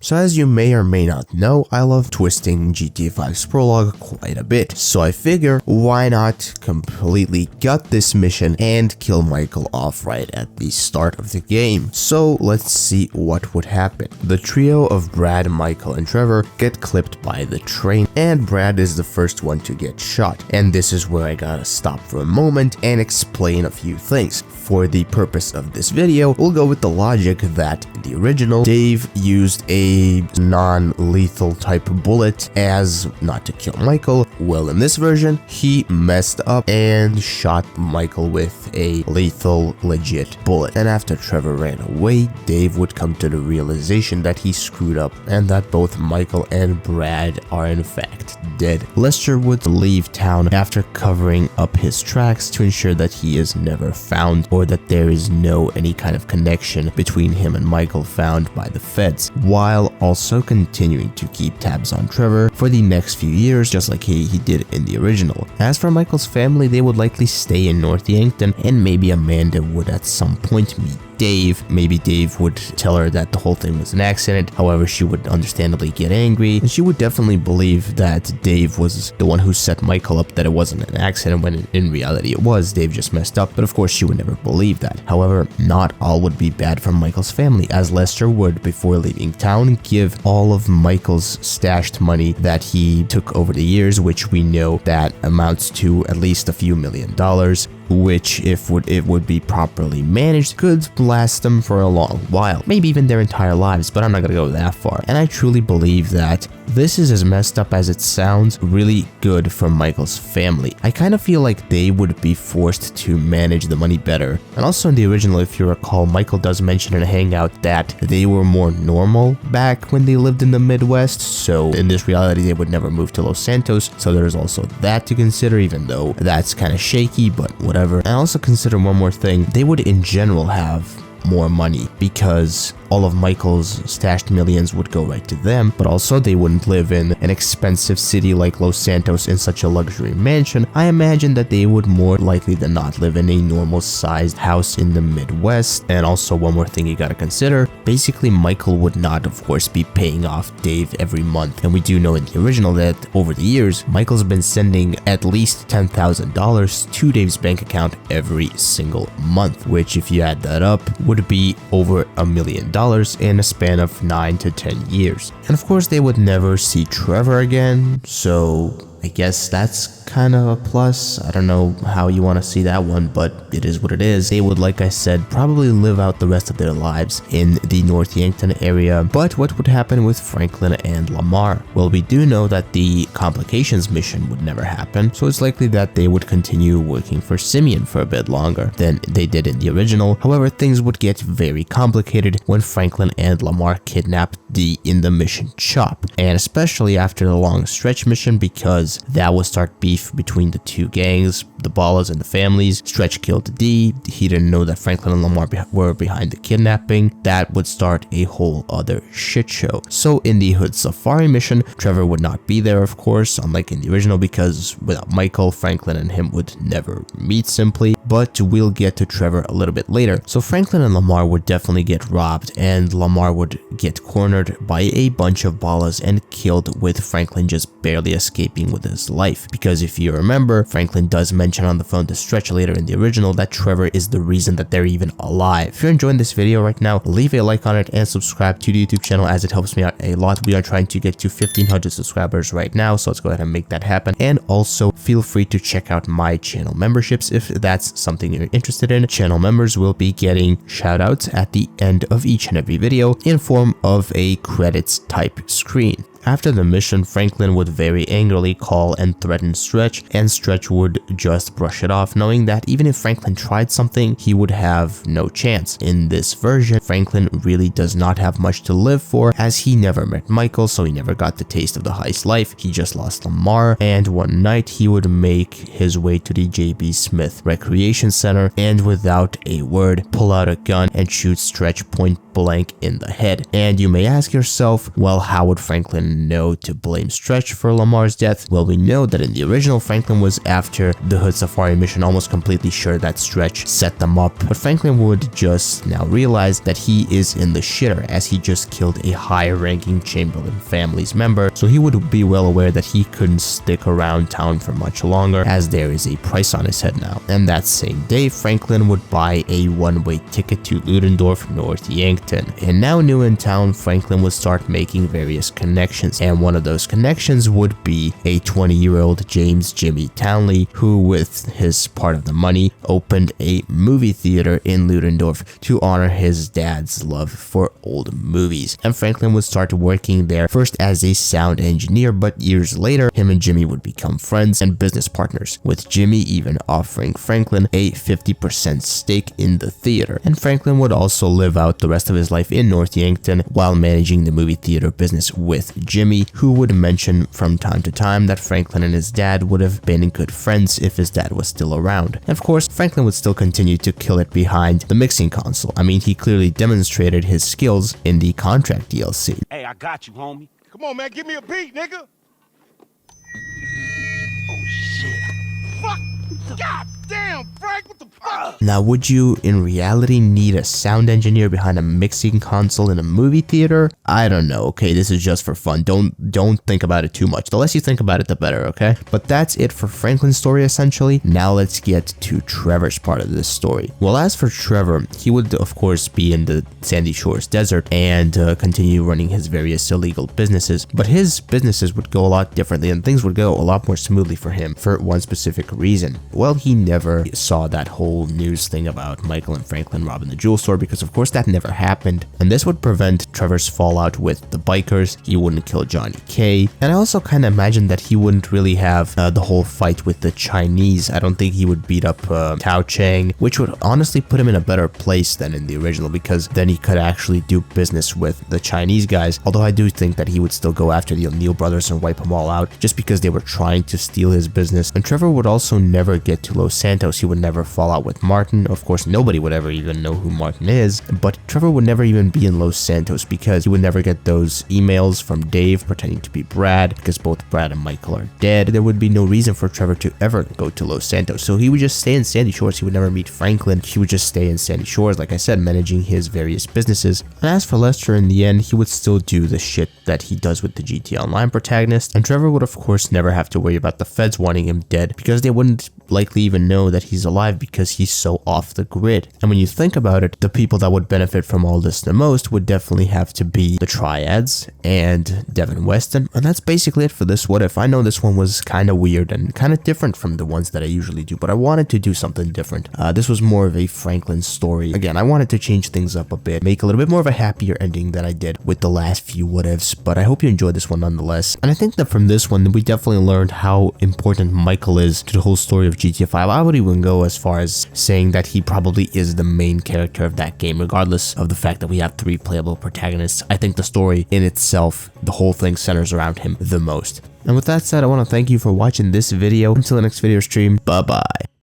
So as you may or may not know, I love twisting GTA 5's Prologue quite a bit, so I figure why not completely gut this mission and kill Michael off right at the start of the game. So let's see what would happen. The trio of Brad, Michael, and Trevor get clipped by the train, and Brad is the first one to get shot. And this is where I gotta stop for a moment and explain a few things. For the purpose of this video, we'll go with the logic that in the original, Dave used a non-lethal type bullet as not to kill Michael. Well, in this version, he messed up and shot Michael with a lethal, legit bullet. And after Trevor ran away, Dave would come to the realization that he screwed up and that both Michael and Brad are in fact dead. Lester would leave town after covering up his tracks to ensure that he is never found, or that there is no any kind of connection between him and Michael found by the feds, while also continuing to keep tabs on Trevor for the next few years, just like he did in the original. As for Michael's family, they would likely stay in North Yankton, and maybe Amanda would at some point meet Dave. Maybe Dave would tell her that the whole thing was an accident. However, she would understandably get angry, and she would definitely believe that Dave was the one who set Michael up, that it wasn't an accident, when in reality it was. Dave just messed up, but of course she would never believe that. However, not all would be bad for Michael's family, as Lester would, before leaving town, give all of Michael's stashed money that he took over the years, which we know that amounts to at least a few $1,000,000, which if it would be properly managed could last them for a long while, maybe even their entire lives, but I'm not gonna go that far. And I truly believe that this is, as messed up as it sounds, really good for Michael's family. I kind of feel like they would be forced to manage the money better. And also in the original, if you recall, Michael does mention in a hangout that they were more normal back when they lived in the Midwest, so in this reality they would never move to Los Santos, so there's also that to consider, even though that's kind of shaky, but whatever. And also consider one more thing, they would in general have more money because all of Michael's stashed millions would go right to them, but also they wouldn't live in an expensive city like Los Santos in such a luxury mansion. I imagine that they would more likely than not live in a normal sized house in the Midwest. And also one more thing you gotta consider, basically Michael would not of course be paying off Dave every month, and we do know in the original that over the years Michael's been sending at least $10,000 to Dave's bank account every single month, which if you add that up would be over $1,000,000 in a span of 9 to 10 years. And of course they would never see Trevor again, so I guess that's kind of a plus. I don't know how you want to see that one, but it is what it is. They would, like I said, probably live out the rest of their lives in the North Yankton area. But what would happen with Franklin and Lamar? Well, we do know that the complications mission would never happen, so it's likely that they would continue working for Simeon for a bit longer than they did in the original. However, things would get very complicated when Franklin and Lamar kidnapped the in the mission Chop, and especially after the long stretch mission, because that would start beef between the two gangs, the Ballas and the families. Stretch killed D. He didn't know that Franklin and Lamar were behind the kidnapping. That would start a whole other shit show. So in the Hood Safari mission, Trevor would not be there, of course, unlike in the original, because without Michael, Franklin and him would never meet simply. But we'll get to Trevor a little bit later. So Franklin and Lamar would definitely get robbed, and Lamar would get cornered by a bunch of Ballas and killed, with Franklin just barely escaping with his life. Because if you remember, Franklin does mention on the phone to Stretch later in the original that Trevor is the reason that they're even alive. If you're enjoying this video right now, leave a like on it and subscribe to the YouTube channel, as it helps me out a lot. We are trying to get to 1,500 subscribers right now, so let's go ahead and make that happen. And also feel free to check out my channel memberships if that's something you're interested in. Channel members will be getting shoutouts at the end of each and every video in form of a credits type screen. After the mission, Franklin would very angrily call and threaten Stretch, and Stretch would just brush it off, knowing that even if Franklin tried something, he would have no chance. In this version, Franklin really does not have much to live for, as he never met Michael, so he never got the taste of the heist life. He just lost Lamar, and one night he would make his way to the J.B. Smith Recreation Center, and without a word, pull out a gun and shoot Stretch point blank in the head. And you may ask yourself, well, how would Franklin Franklin know to blame Stretch for Lamar's death? Well, we know that in the original, Franklin was after the Hood Safari mission, almost completely sure that Stretch set them up, but Franklin would just now realize that he is in the shitter as he just killed a high-ranking Chamberlain family's member, so he would be well aware that he couldn't stick around town for much longer as there is a price on his head now. And that same day, Franklin would buy a one-way ticket to Ludendorff, North Yankton. And now new in town, Franklin would start making various connections, and one of those connections would be a 20-year-old James Jimmy Townley, who with his part of the money opened a movie theater in Ludendorff to honor his dad's love for old movies. And Franklin would start working there first as a sound engineer, but years later him and Jimmy would become friends and business partners, with Jimmy even offering Franklin a 50% stake in the theater. And Franklin would also live out the rest of his life in North Yankton while managing the movie theater business with Jimmy, who would mention from time to time that Franklin and his dad would have been good friends if his dad was still around. And of course, Franklin would still continue to kill it behind the mixing console. I mean, he clearly demonstrated his skills in the Contract DLC. Hey, I got you, homie. Come on, man, give me a beat, nigga. Oh, shit. Fuck. God damn, Frank, what the fuck? Now, would you in reality need a sound engineer behind a mixing console in a movie theater? I don't know, okay, this is just for fun. Don't think about it too much. The less you think about it, the better, okay? But that's it for Franklin's story, essentially. Now let's get to Trevor's part of this story. Well, as for Trevor, he would of course be in the Sandy Shores desert and continue running his various illegal businesses, but his businesses would go a lot differently and things would go a lot more smoothly for him for one specific reason. Well, he never saw that whole news thing about Michael and Franklin robbing the jewel store because of course that never happened, and this would prevent Trevor's fallout with the bikers. He wouldn't kill Johnny K, and I also kind of imagine that he wouldn't really have the whole fight with the Chinese. I don't think he would beat up Tao Chang, which would honestly put him in a better place than in the original because then he could actually do business with the Chinese guys, although I do think that he would still go after the O'Neill brothers and wipe them all out just because they were trying to steal his business. And Trevor would also never get to Los Santos. He would never fall out with Martin. Of course, nobody would ever even know who Martin is, but Trevor would never even be in Los Santos because he would never get those emails from Dave pretending to be Brad because both Brad and Michael are dead. There would be no reason for Trevor to ever go to Los Santos, so he would just stay in Sandy Shores. He would never meet Franklin. He would just stay in Sandy Shores, like I said, managing his various businesses. And as for Lester, in the end, he would still do the shit that he does with the GTA Online protagonist, and Trevor would of course never have to worry about the feds wanting him dead because they wouldn't likely even know that he's alive because he's so off the grid. And when you think about it, the people that would benefit from all this the most would definitely have to be the Triads and Devin Weston. And that's basically it for this What If. I know this one was kind of weird and kind of different from the ones that I usually do, but I wanted to do something different. This was more of a Franklin story. Again, I wanted to change things up a bit, make a little bit more of a happier ending than I did with the last few What Ifs, but I hope you enjoyed this one nonetheless. And I think that from this one, we definitely learned how important Michael is to the whole story of GTA 5. I would even go as far as saying that he probably is the main character of that game, regardless of the fact that we have 3 playable protagonists. I think the story in itself, the whole thing centers around him the most. And with that said, I want to thank you for watching this video. Until the next video stream, bye bye.